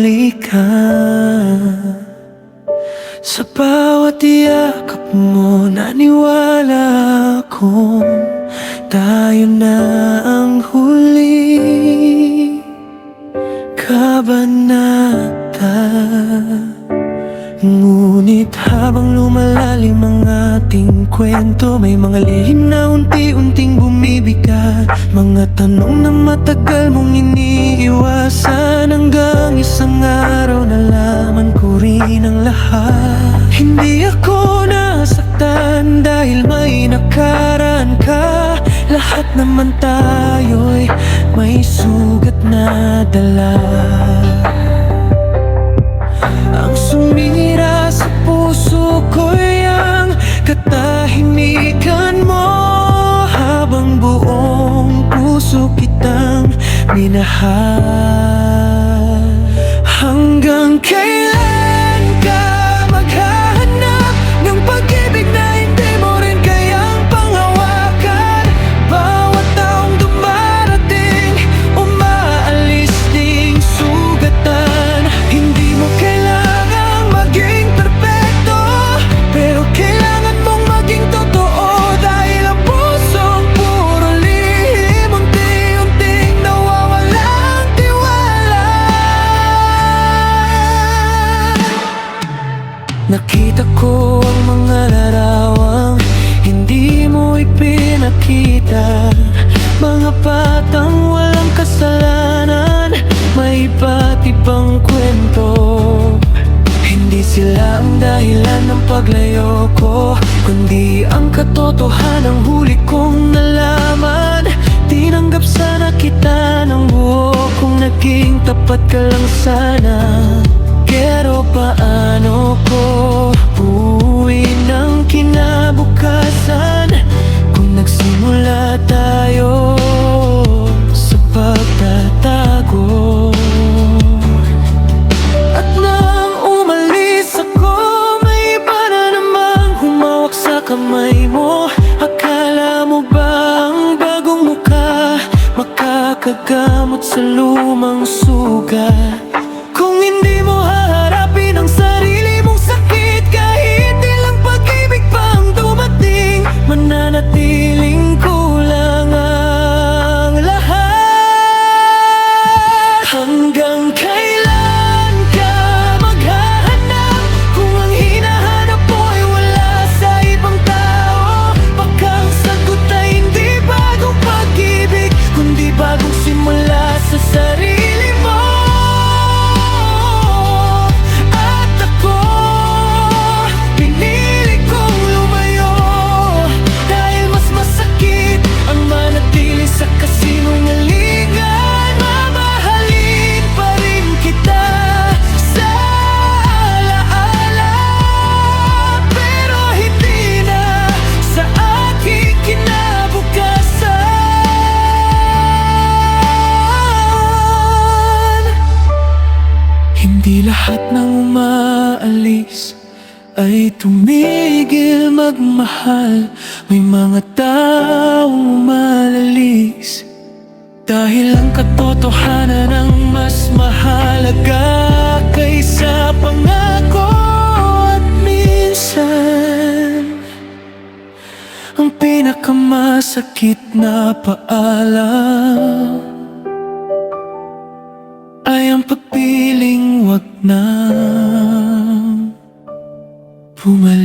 halikan. Sa bawat yakap mo, naniwala akong tayo na ang huli. Kabanata. Ngunit habang lumalalim ang ating kwento, may mga lihim na unti-unting bumibigat, mga tanong na matagal mong iniiwasan, hanggang isang araw nalaman ko rin ang lahat. Hindi ako nasaktan dahil may nakaraan ka. Lahat naman tayo'y may sugat na dala. Ang sumira sa puso ko'y ang katahimikan mo, habang buong puso kitang minahal. Hanggang kailan ka maghahanap ng pag-ibig na hindi mo rin kayang panghawakan? Bawat taong dumarating, umaalis ding sugatan. Hindi mo kailangang maging perfecto, pero kailangan mong maging totoo, dahil ang pusong puro lihim unti-unting nawawalang tiwala. Nakita ko ang mga larawang hindi mo ipinakita, mga batang walang kasalanan, may iba't ibang kwento. Hindi sila ang dahilan ng paglayo ko, kundi ang katotohanang huli kong nalaman. Tinanggap sana kita ng buo, kung naging tapat ka lang sana. Pero paano ko buuin ang kinabukasan kung nagsimula tayo sa pagtatago? At nang umalis ako, may iba na namang humawak sa kamay mo. Akala mo ba ang bagong mukha makakagamot sa lumang sugat? Kung hindi mo haharapin ang sarili mong sakit, kahit ilang pag-ibig pa ang dumating, mananatiling kulang ang lahat. Hanggang kailan ka maghahanap kung ang hinahanap mo ay wala sa ibang tao? Baka ang sagot ay hindi bagong pag-ibig, kundi bagong simula sa sarili mo. At ako, pinili kong lumayo, dahil mas masakit ang manatili sa kasinungalingan. Mamahalin pa rin kita sa alaala, pero hindi na sa aking kinabukasan. Hindi lahat ng umaalis ay tumigil magmahal. May mga taong umalalis dahil ang katotohanan ang mas mahalaga kaysa pangako. At minsan, ang pinakamasakit na paalam ay ang pagpiling wag na bumalik.